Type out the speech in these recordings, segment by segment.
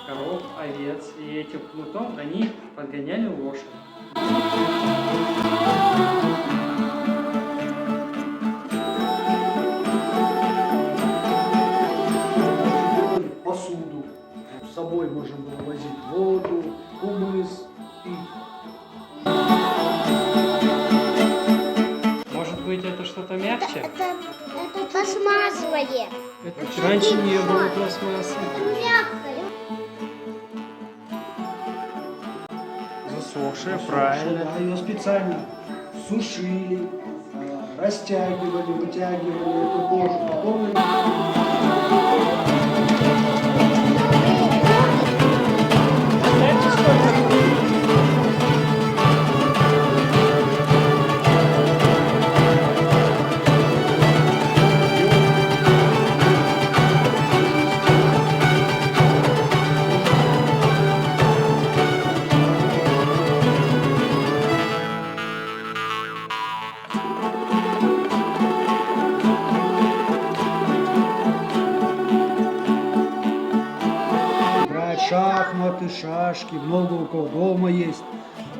коров, овец, и этим кнутом они подгоняли лошадь. Посуду. С собой можно было возить воду, кумыс, пить. Может быть, это что-то мягче? Это пластмассовое. Раньше не было пластмассы. Мягкое. Засохшая, правильно. Да, ее специально сушили, растягивали, вытягивали эту кожу. Потом Знаете, сколько? играть шахматы, шашки, много у кого дома есть.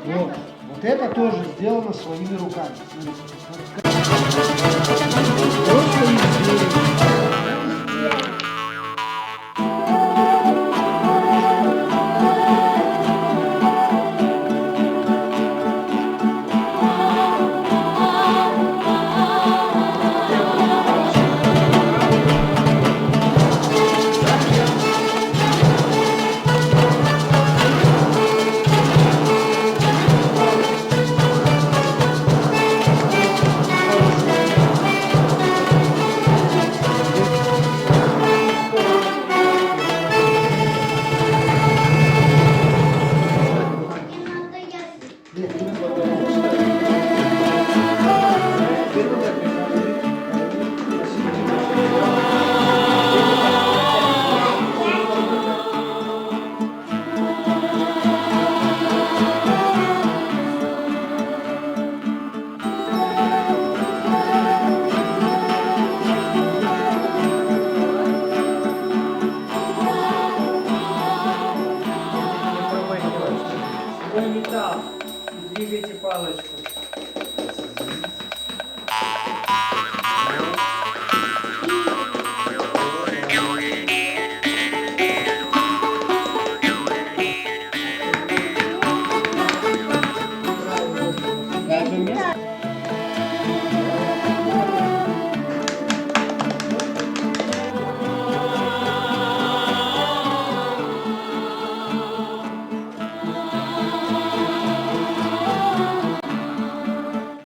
Вот. Вот это тоже сделано своими руками. Просто изделие. Свой металл. Двигайте палочку.